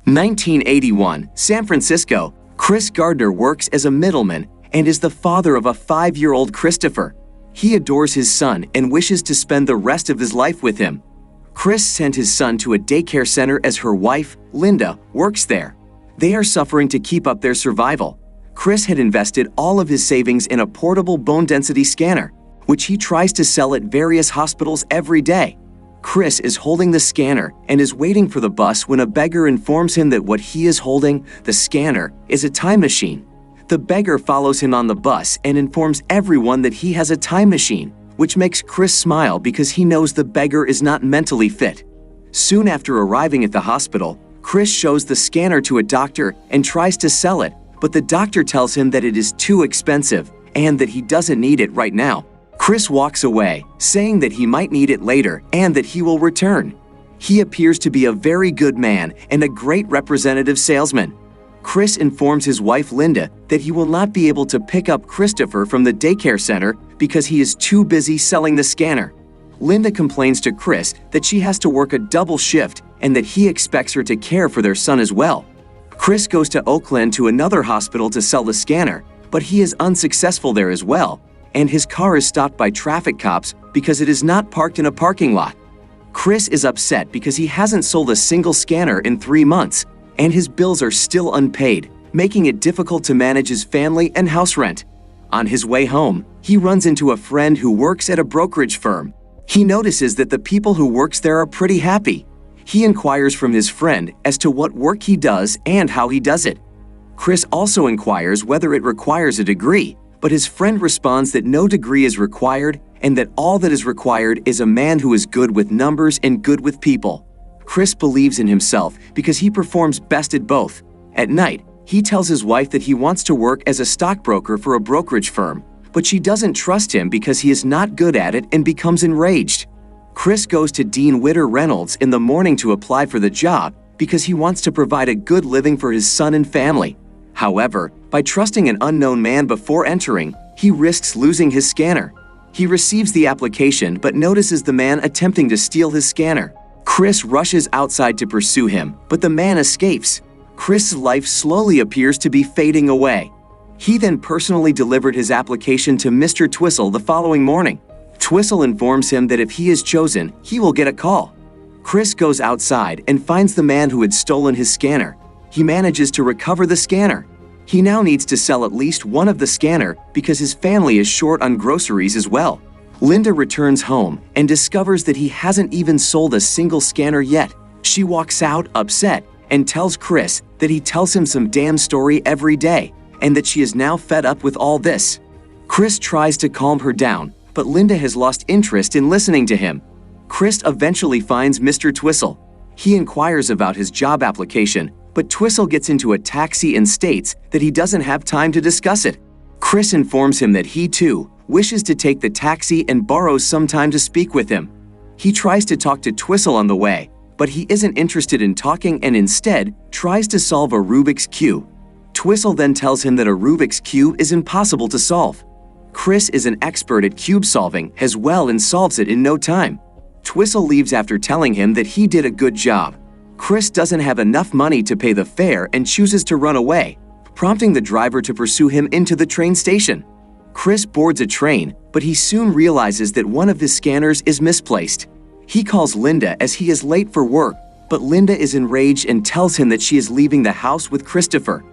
1981, San Francisco. Chris Gardner works as a middleman and is the father of a 5-year-old Christopher. He adores his son and wishes to spend the rest of his life with him. Chris sent his son to a daycare center as her wife, Linda, works there. They are suffering to keep up their survival. Chris had invested all of his savings in a portable bone density scanner, which he tries to sell at various hospitals every day. Chris is holding the scanner and is waiting for the bus when a beggar informs him that what he is holding, the scanner, is a time machine. The beggar follows him on the bus and informs everyone that he has a time machine, which makes Chris smile because he knows the beggar is not mentally fit. Soon after arriving at the hospital, Chris shows the scanner to a doctor and tries to sell it, but the doctor tells him that it is too expensive and that he doesn't need it right now. Chris walks away, saying that he might need it later and that he will return. He appears to be a very good man and a great representative salesman. Chris informs his wife Linda that he will not be able to pick up Christopher from the daycare center because he is too busy selling the scanner. Linda complains to Chris that she has to work a double shift and that he expects her to care for their son as well. Chris goes to Oakland to another hospital to sell the scanner, but he is unsuccessful there as well, and his car is stopped by traffic cops because it is not parked in a parking lot. Chris is upset because he hasn't sold a single scanner in 3 months, and his bills are still unpaid, making it difficult to manage his family and house rent. On his way home, he runs into a friend who works at a brokerage firm. He notices that the people who works there are pretty happy. He inquires from his friend as to what work he does and how he does it. Chris also inquires whether it requires a degree, but his friend responds that no degree is required and that all that is required is a man who is good with numbers and good with people. Chris believes in himself because he performs best at both. At night, he tells his wife that he wants to work as a stockbroker for a brokerage firm, but she doesn't trust him because he is not good at it and becomes enraged. Chris goes to Dean Witter Reynolds in the morning to apply for the job because he wants to provide a good living for his son and family. However, by trusting an unknown man before entering, he risks losing his scanner. He receives the application but notices the man attempting to steal his scanner. Chris rushes outside to pursue him, but the man escapes. Chris's life slowly appears to be fading away. He then personally delivered his application to Mr. Twistle the following morning. Twistle informs him that if he is chosen, he will get a call. Chris goes outside and finds the man who had stolen his scanner. He manages to recover the scanner. He now needs to sell at least one of the scanner because his family is short on groceries as well. Linda returns home and discovers that he hasn't even sold a single scanner yet. She walks out upset and tells Chris that he tells him some damn story every day and that she is now fed up with all this. Chris tries to calm her down, but Linda has lost interest in listening to him. Chris eventually finds Mr. Twistle. He inquires about his job application, but Twistle gets into a taxi and states that he doesn't have time to discuss it. Chris informs him that he too wishes to take the taxi and borrows some time to speak with him. He tries to talk to Twistle on the way, but he isn't interested in talking and instead tries to solve a Rubik's Cube. Twistle then tells him that a Rubik's Cube is impossible to solve. Chris is an expert at cube solving as well and solves it in no time. Twistle leaves after telling him that he did a good job. Chris doesn't have enough money to pay the fare and chooses to run away, prompting the driver to pursue him into the train station. Chris boards a train, but he soon realizes that one of his scanners is misplaced. He calls Linda as he is late for work, but Linda is enraged and tells him that she is leaving the house with Christopher.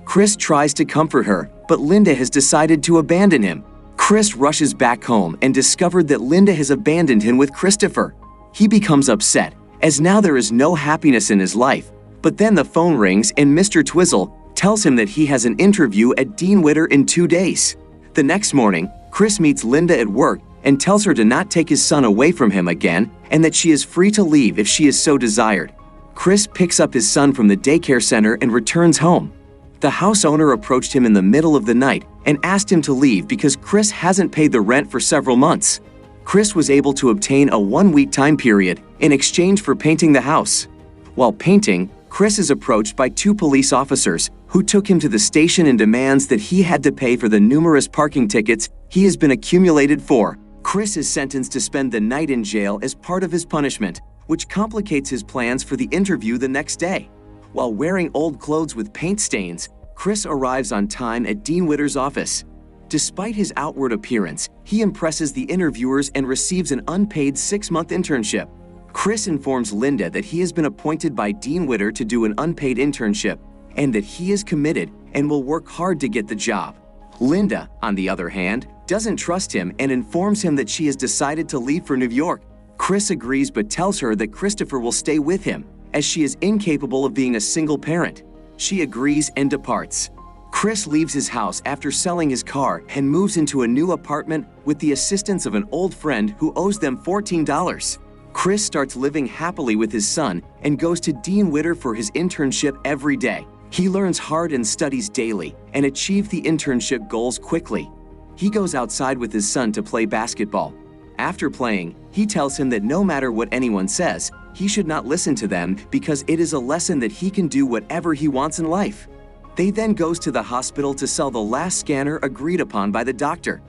Chris tries to comfort her, but Linda has decided to abandon him. Chris rushes back home and discovered that Linda has abandoned him with Christopher. He becomes upset, as now there is no happiness in his life. But then the phone rings and Mr. Twistle tells him that he has an interview at Dean Witter in 2 days. The next morning, Chris meets Linda at work and tells her to not take his son away from him again and that she is free to leave if she is so desired. Chris picks up his son from the daycare center and returns home. The house owner approached him in the middle of the night and asked him to leave because Chris hasn't paid the rent for several months. Chris was able to obtain a 1-week time period in exchange for painting the house. While painting, Chris is approached by 2 police officers who took him to the station and demands that he had to pay for the numerous parking tickets he has been accumulated for. Chris is sentenced to spend the night in jail as part of his punishment, which complicates his plans for the interview the next day. While wearing old clothes with paint stains, Chris arrives on time at Dean Witter's office. Despite his outward appearance, he impresses the interviewers and receives an unpaid 6-month internship. Chris informs Linda that he has been appointed by Dean Witter to do an unpaid internship and that he is committed and will work hard to get the job. Linda, on the other hand, doesn't trust him and informs him that she has decided to leave for New York. Chris agrees but tells her that Christopher will stay with him, as she is incapable of being a single parent. She agrees and departs. Chris leaves his house after selling his car and moves into a new apartment with the assistance of an old friend who owes them $14. Chris starts living happily with his son and goes to Dean Witter for his internship every day. He learns hard and studies daily and achieves the internship goals quickly. He goes outside with his son to play basketball. After playing, he tells him that no matter what anyone says, he should not listen to them because it is a lesson that he can do whatever he wants in life. They then goes to the hospital to sell the last scanner agreed upon by the doctor.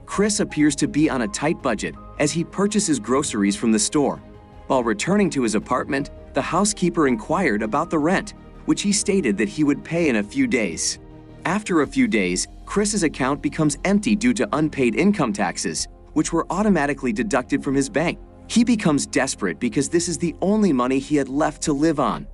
Chris appears to be on a tight budget as he purchases groceries from the store. While returning to his apartment, the housekeeper inquired about the rent, which he stated that he would pay in a few days. After a few days, Chris's account becomes empty due to unpaid income taxes, which were automatically deducted from his bank. He becomes desperate because this is the only money he had left to live on.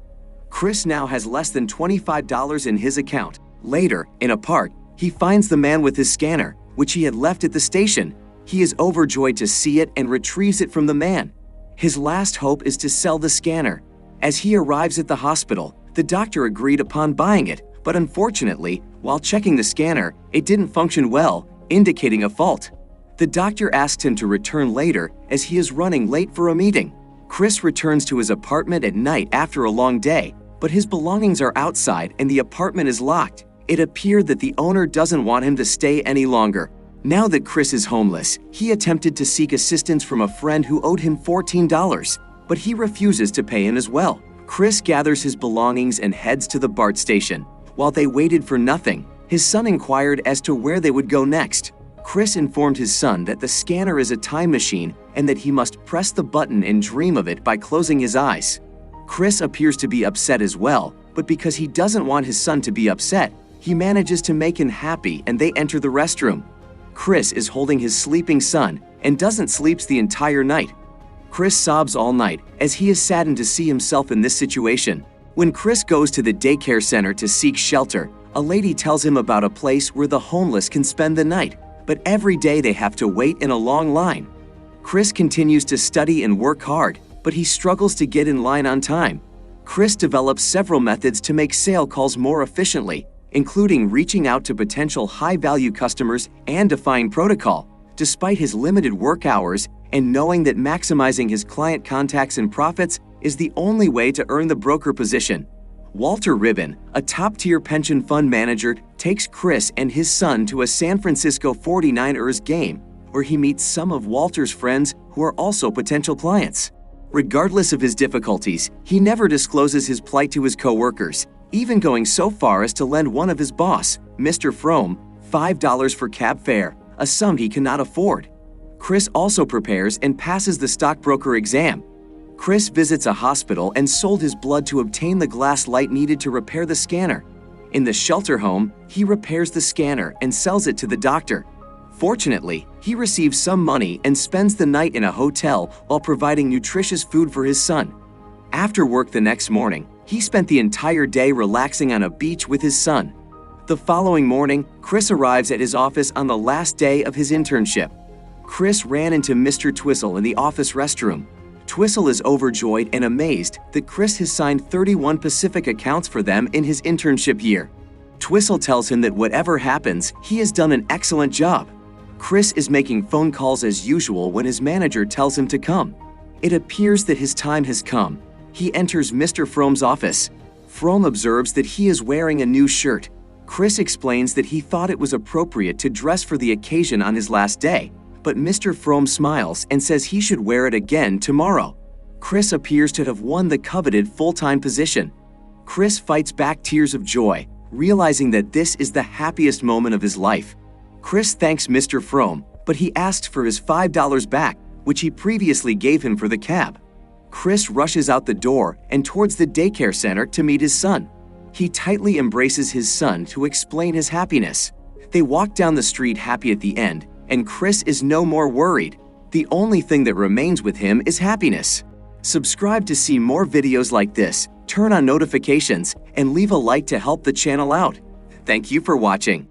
Chris now has less than $25 in his account. Later, in a park, he finds the man with his scanner, which he had left at the station. He is overjoyed to see it and retrieves it from the man. His last hope is to sell the scanner. As he arrives at the hospital, the doctor agreed upon buying it, but unfortunately, while checking the scanner, it didn't function well, indicating a fault. The doctor asks him to return later as he is running late for a meeting. Chris returns to his apartment at night after a long day, but his belongings are outside and the apartment is locked. It appeared that the owner doesn't want him to stay any longer. Now that Chris is homeless, he attempted to seek assistance from a friend who owed him $14, but he refuses to pay him as well. Chris gathers his belongings and heads to the BART station. While they waited for nothing, his son inquired as to where they would go next. Chris informed his son that the scanner is a time machine and that he must press the button and dream of it by closing his eyes. Chris appears to be upset as well, but because he doesn't want his son to be upset, he manages to make him happy and they enter the restroom. Chris is holding his sleeping son and doesn't sleep the entire night. Chris sobs all night as he is saddened to see himself in this situation. When Chris goes to the daycare center to seek shelter, a lady tells him about a place where the homeless can spend the night, but every day they have to wait in a long line. Chris continues to study and work hard, but he struggles to get in line on time. Chris develops several methods to make sale calls more efficiently, including reaching out to potential high-value customers and defying protocol. Despite his limited work hours and knowing that maximizing his client contacts and profits is the only way to earn the broker position, Walter Ribbon, a top-tier pension fund manager, takes Chris and his son to a San Francisco 49ers game where he meets some of Walter's friends who are also potential clients. Regardless of his difficulties, he never discloses his plight to his co-workers, even going so far as to lend one of his boss, Mr. Frome, $5 for cab fare, a sum he cannot afford. Chris also prepares and passes the stockbroker exam. Chris visits a hospital and sold his blood to obtain the glass light needed to repair the scanner. In the shelter home, he repairs the scanner and sells it to the doctor. Fortunately, he receives some money and spends the night in a hotel while providing nutritious food for his son. After work the next morning, he spent the entire day relaxing on a beach with his son. The following morning, Chris arrives at his office on the last day of his internship. Chris ran into Mr. Twistle in the office restroom. Twistle is overjoyed and amazed that Chris has signed 31 Pacific accounts for them in his internship year. Twistle tells him that whatever happens, he has done an excellent job. Chris is making phone calls as usual when his manager tells him to come. It appears that his time has come. He enters Mr. Frome's office. Frome observes that he is wearing a new shirt. Chris explains that he thought it was appropriate to dress for the occasion on his last day, but Mr. Frome smiles and says he should wear it again tomorrow. Chris appears to have won the coveted full-time position. Chris fights back tears of joy, realizing that this is the happiest moment of his life. Chris thanks Mr. Frome, but he asks for his $5 back, which he previously gave him for the cab. Chris rushes out the door and towards the daycare center to meet his son. He tightly embraces his son to explain his happiness. They walk down the street happy at the end, and Chris is no more worried. The only thing that remains with him is happiness. Subscribe to see more videos like this, turn on notifications, and leave a like to help the channel out. Thank you for watching.